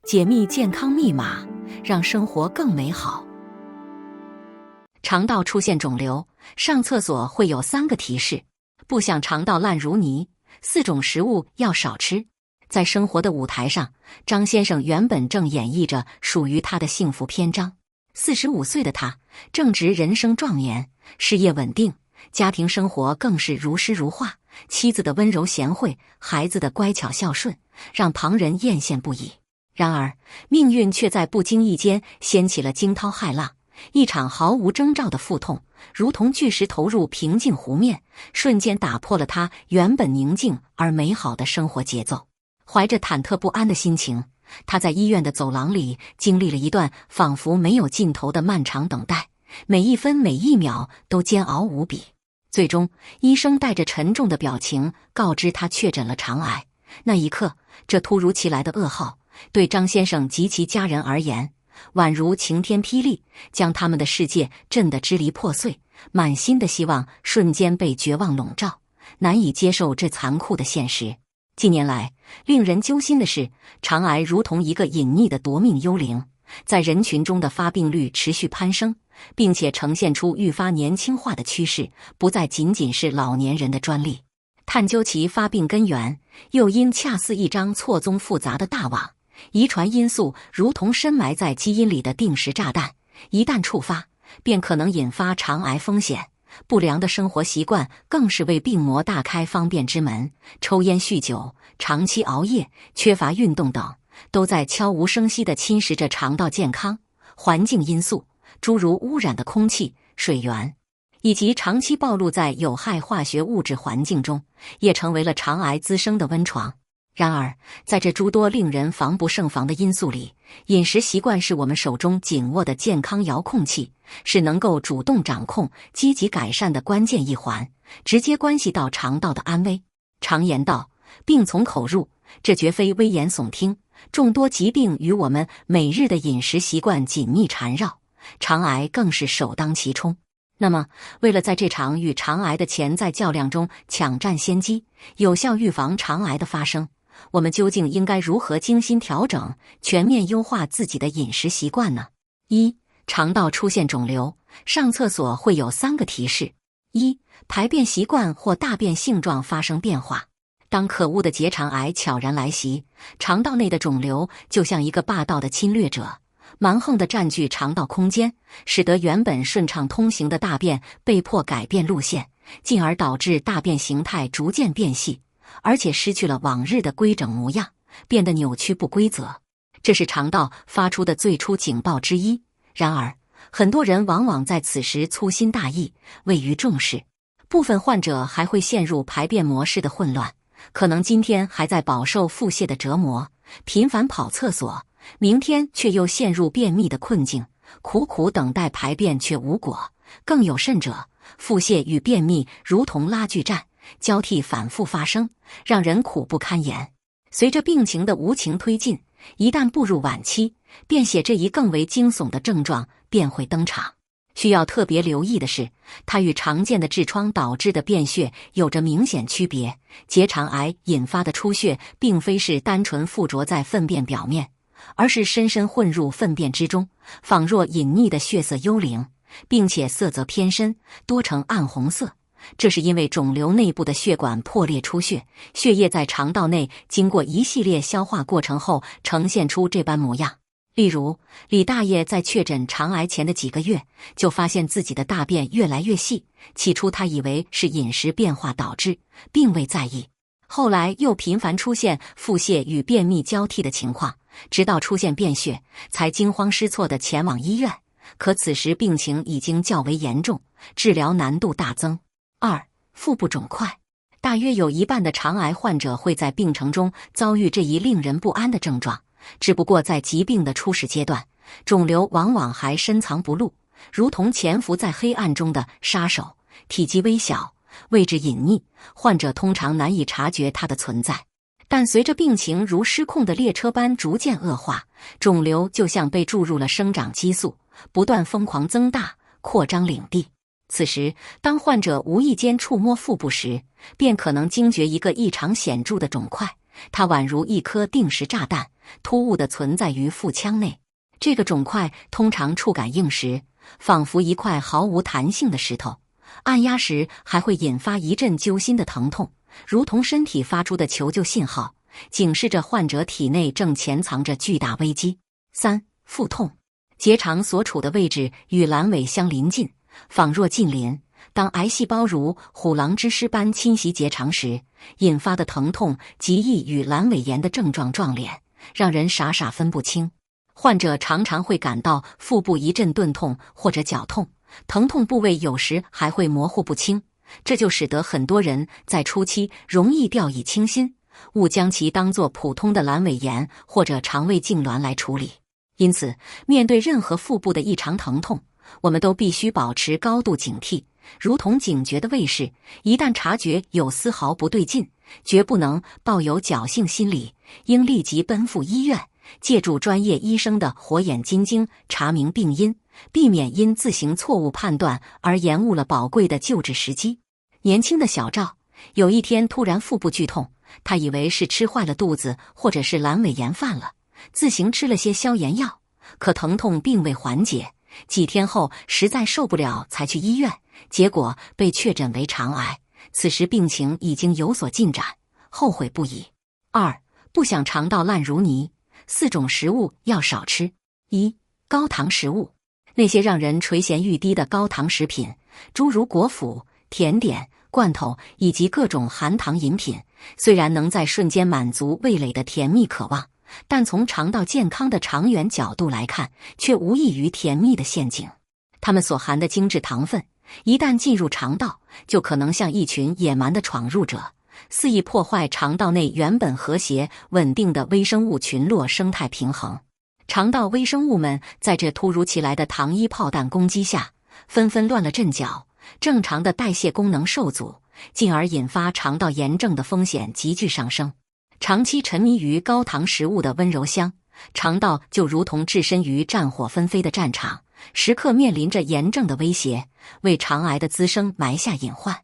解密健康密码，让生活更美好。肠道出现肿瘤，上厕所会有3个提示：不想肠道烂如泥，4种食物要少吃。在生活的舞台上，张先生原本正演绎着属于他的幸福篇章。45岁的他正值人生壮年，事业稳定，家庭生活更是如诗如画。妻子的温柔贤惠，孩子的乖巧孝顺，让旁人艳羡不已。然而，命运却在不经意间掀起了惊涛骇浪，一场毫无征兆的腹痛，如同巨石投入平静湖面，瞬间打破了他原本宁静而美好的生活节奏。怀着忐忑不安的心情，他在医院的走廊里经历了一段仿佛没有尽头的漫长等待，每一分每一秒都煎熬无比。最终，医生带着沉重的表情告知他确诊了肠癌。那一刻，这突如其来的噩耗对张先生及其家人而言，宛如晴天霹雳，将他们的世界震得支离破碎，满心的希望瞬间被绝望笼罩，难以接受这残酷的现实。近年来，令人揪心的是，肠癌如同一个隐匿的夺命幽灵，在人群中的发病率持续攀升，并且呈现出愈发年轻化的趋势，不再仅仅是老年人的专利。探究其发病根源，又因恰似一张错综复杂的大网，遗传因素如同深埋在基因里的定时炸弹，一旦触发，便可能引发肠癌风险。不良的生活习惯更是为病魔大开方便之门，抽烟酗酒、长期熬夜、缺乏运动等，都在悄无声息地侵蚀着肠道健康。环境因素，诸如污染的空气、水源，以及长期暴露在有害化学物质环境中，也成为了肠癌滋生的温床。然而，在这诸多令人防不胜防的因素里，饮食习惯是我们手中紧握的健康遥控器，是能够主动掌控、积极改善的关键一环，直接关系到肠道的安危。常言道，病从口入，这绝非危言耸听。众多疾病与我们每日的饮食习惯紧密缠绕，肠癌更是首当其冲。那么，为了在这场与肠癌的潜在较量中抢占先机，有效预防肠癌的发生，我们究竟应该如何精心调整、全面优化自己的饮食习惯呢？1. 肠道出现肿瘤，上厕所会有3个提示。1. 排便习惯或大便性状发生变化。当可恶的结肠癌悄然来袭，肠道内的肿瘤就像一个霸道的侵略者，蛮横地占据肠道空间，使得原本顺畅通行的大便被迫改变路线，进而导致大便形态逐渐变细，而且失去了往日的规整模样，变得扭曲不规则。这是肠道发出的最初警报之一。然而，很多人往往在此时粗心大意，未予重视。部分患者还会陷入排便模式的混乱，可能今天还在饱受腹泻的折磨，频繁跑厕所，明天却又陷入便秘的困境，苦苦等待排便却无果。更有甚者，腹泻与便秘如同拉锯战，交替反复发生，让人苦不堪言。随着病情的无情推进，一旦步入晚期，便血这一更为惊悚的症状便会登场。需要特别留意的是，它与常见的痔疮导致的便血有着明显区别。结肠癌引发的出血并非是单纯附着在粪便表面，而是深深混入粪便之中，仿若隐匿的血色幽灵，并且色泽偏深，多呈暗红色。这是因为肿瘤内部的血管破裂出血，血液在肠道内经过一系列消化过程后呈现出这般模样。例如，李大爷在确诊肠癌前的几个月，就发现自己的大便越来越细。起初他以为是饮食变化导致，并未在意。后来又频繁出现腹泻与便秘交替的情况，直到出现便血，才惊慌失措地前往医院。可此时病情已经较为严重，治疗难度大增。2. 腹部肿块，大约有一半的肠癌患者会在病程中遭遇这一令人不安的症状。只不过在疾病的初始阶段，肿瘤往往还深藏不露，如同潜伏在黑暗中的杀手，体积微小，位置隐匿，患者通常难以察觉它的存在。但随着病情如失控的列车般逐渐恶化，肿瘤就像被注入了生长激素，不断疯狂增大，扩张领地。此时，当患者无意间触摸腹部时，便可能惊觉一个异常显著的肿块，它宛如一颗定时炸弹，突兀地存在于腹腔内。这个肿块通常触感硬实，仿佛一块毫无弹性的石头，按压时还会引发一阵揪心的疼痛，如同身体发出的求救信号，警示着患者体内正潜藏着巨大危机。3. 腹痛。结肠所处的位置与阑尾相邻近，仿若近邻。当癌细胞如虎狼之师般侵袭结肠时，引发的疼痛极易与阑尾炎的症状撞脸，让人傻傻分不清。患者常常会感到腹部一阵钝痛或者绞痛，疼痛部位有时还会模糊不清，这就使得很多人在初期容易掉以轻心，误将其当作普通的阑尾炎或者肠胃痉挛来处理。因此，面对任何腹部的异常疼痛，我们都必须保持高度警惕，如同警觉的卫士，一旦察觉有丝毫不对劲，绝不能抱有侥幸心理，应立即奔赴医院，借助专业医生的火眼金睛查明病因，避免因自行错误判断而延误了宝贵的救治时机。年轻的小赵有一天突然腹部剧痛，他以为是吃坏了肚子或者是阑尾炎犯了，自行吃了些消炎药，可疼痛并未缓解。几天后实在受不了才去医院，结果被确诊为肠癌，此时病情已经有所进展，后悔不已。2. 不想肠道烂如泥，4种食物要少吃。1. 高糖食物。那些让人垂涎欲滴的高糖食品，诸如果脯、甜点、罐头以及各种含糖饮品，虽然能在瞬间满足味蕾的甜蜜渴望，但从肠道健康的长远角度来看，却无异于甜蜜的陷阱。它们所含的精致糖分，一旦进入肠道，就可能像一群野蛮的闯入者，肆意破坏肠道内原本和谐稳定的微生物群落生态平衡。肠道微生物们在这突如其来的糖衣炮弹攻击下，纷纷乱了阵脚，正常的代谢功能受阻，进而引发肠道炎症的风险急剧上升。长期沉迷于高糖食物的温柔乡，肠道就如同置身于战火纷飞的战场，时刻面临着炎症的威胁，为肠癌的滋生埋下隐患。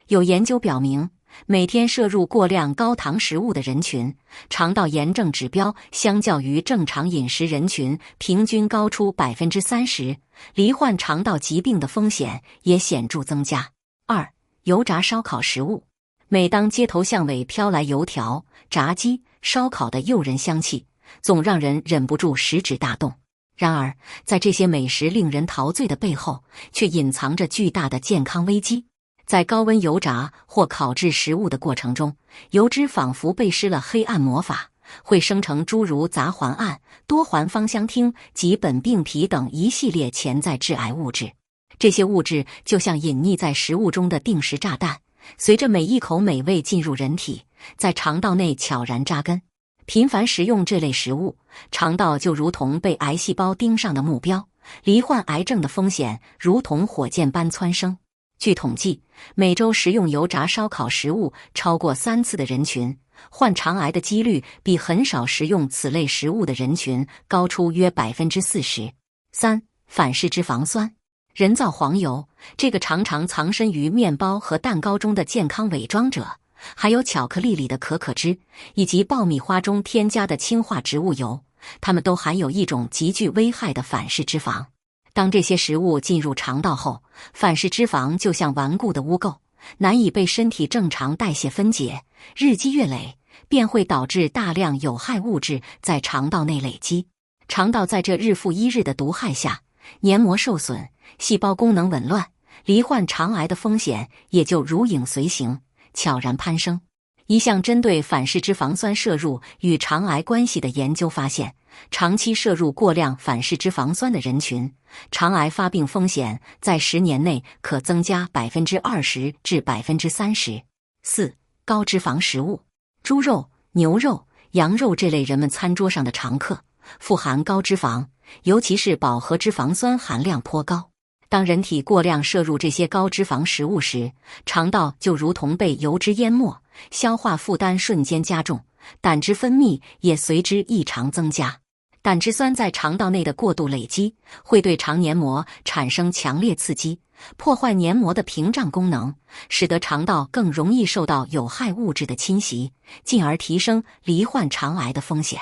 有研究表明，每天摄入过量高糖食物的人群，肠道炎症指标相较于正常饮食人群平均高出 30%， 罹患肠道疾病的风险也显著增加。2. 油炸烧烤食物。每当街头巷尾飘来油条、炸鸡、烧烤的诱人香气，总让人忍不住食指大动。然而，在这些美食令人陶醉的背后，却隐藏着巨大的健康危机。在高温油炸或烤制食物的过程中，油脂仿佛被施了黑暗魔法，会生成诸如杂环胺、多环芳香烃及苯并芘等一系列潜在致癌物质。这些物质就像隐匿在食物中的定时炸弹，随着每一口美味进入人体，在肠道内悄然扎根。频繁食用这类食物，肠道就如同被癌细胞盯上的目标，罹患癌症的风险如同火箭般蹿升。据统计，每周食用油炸烧烤食物超过3次的人群，患肠癌的几率比很少食用此类食物的人群高出约 40%。3. 反式脂肪酸。人造黄油，这个常常藏身于面包和蛋糕中的健康伪装者，还有巧克力里的可可脂，以及爆米花中添加的氢化植物油，它们都含有一种极具危害的反式脂肪。当这些食物进入肠道后，反式脂肪就像顽固的污垢，难以被身体正常代谢分解，日积月累，便会导致大量有害物质在肠道内累积。肠道在这日复一日的毒害下，黏膜受损，细胞功能紊乱，罹患肠癌的风险也就如影随形，悄然攀升。一项针对反式脂肪酸摄入与肠癌关系的研究发现，长期摄入过量反式脂肪酸的人群，肠癌发病风险在10年内可增加 20% 至 30%。 4. 高脂肪食物。猪肉、牛肉、羊肉这类人们餐桌上的常客，富含高脂肪，尤其是饱和脂肪酸含量颇高。当人体过量摄入这些高脂肪食物时，肠道就如同被油脂淹没，消化负担瞬间加重，胆汁分泌也随之异常增加。胆汁酸在肠道内的过度累积，会对肠黏膜产生强烈刺激，破坏黏膜的屏障功能，使得肠道更容易受到有害物质的侵袭，进而提升罹患肠癌的风险。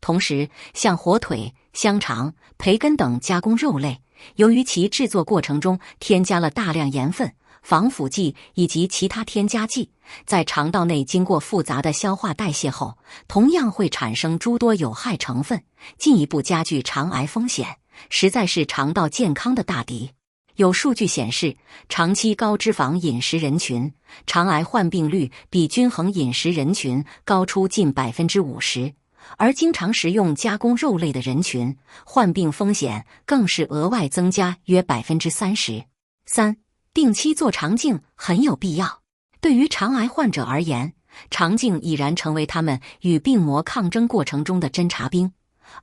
同时，像火腿、香肠、培根等加工肉类，由于其制作过程中添加了大量盐分、防腐剂以及其他添加剂，在肠道内经过复杂的消化代谢后，同样会产生诸多有害成分，进一步加剧肠癌风险，实在是肠道健康的大敌。有数据显示，长期高脂肪饮食人群，肠癌患病率比均衡饮食人群高出近50%，而经常食用加工肉类的人群，患病风险更是额外增加约30%。3. 定期做肠镜很有必要。对于肠癌患者而言，肠镜已然成为他们与病魔抗争过程中的侦察兵。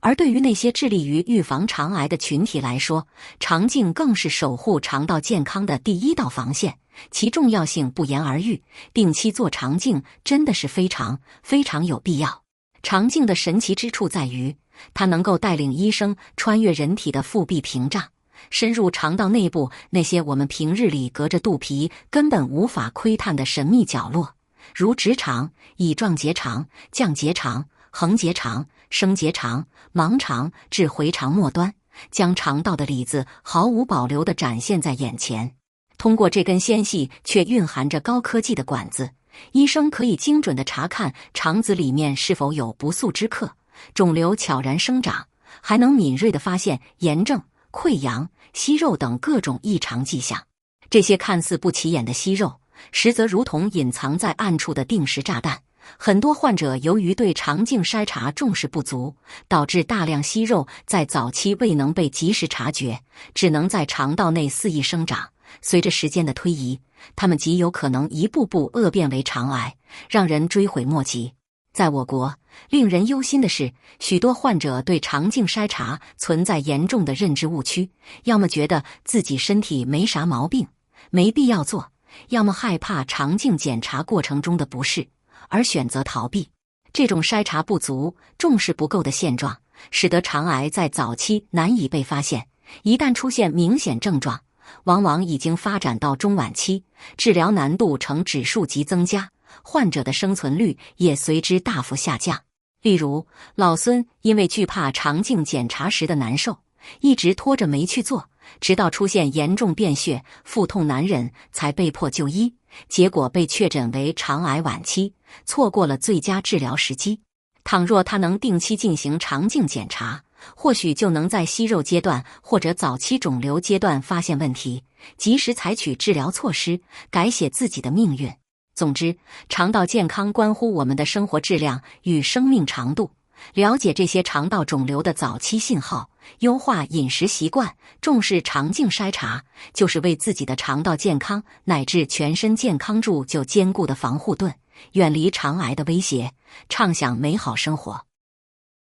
而对于那些致力于预防肠癌的群体来说，肠镜更是守护肠道健康的第一道防线，其重要性不言而喻。定期做肠镜真的是非常有必要。肠镜的神奇之处在于，它能够带领医生穿越人体的腹壁屏障，深入肠道内部那些我们平日里隔着肚皮根本无法窥探的神秘角落，如直肠、乙状结肠、降结肠、横结肠、升结肠、盲肠至回肠末端，将肠道的里子毫无保留地展现在眼前。通过这根纤细却蕴含着高科技的管子，医生可以精准地查看肠子里面是否有不速之客，肿瘤悄然生长，还能敏锐地发现炎症、溃疡、息肉等各种异常迹象。这些看似不起眼的息肉，实则如同隐藏在暗处的定时炸弹。很多患者由于对肠镜筛查重视不足，导致大量息肉在早期未能被及时察觉，只能在肠道内肆意生长。随着时间的推移，它们极有可能一步步恶变为肠癌，让人追悔莫及。在我国，令人忧心的是，许多患者对肠镜筛查存在严重的认知误区，要么觉得自己身体没啥毛病，没必要做，要么害怕肠镜检查过程中的不适，而选择逃避。这种筛查不足、重视不够的现状，使得肠癌在早期难以被发现，一旦出现明显症状，往往已经发展到中晚期，治疗难度呈指数级增加，患者的生存率也随之大幅下降。例如，老孙因为惧怕肠镜检查时的难受，一直拖着没去做，直到出现严重便血、腹痛难忍，才被迫就医，结果被确诊为肠癌晚期，错过了最佳治疗时机。倘若他能定期进行肠镜检查，或许就能在息肉阶段或者早期肿瘤阶段发现问题，及时采取治疗措施，改写自己的命运。总之，肠道健康关乎我们的生活质量与生命长度。了解这些肠道肿瘤的早期信号，优化饮食习惯，重视肠镜筛查，就是为自己的肠道健康乃至全身健康筑就坚固的防护盾，远离肠癌的威胁，畅享美好生活。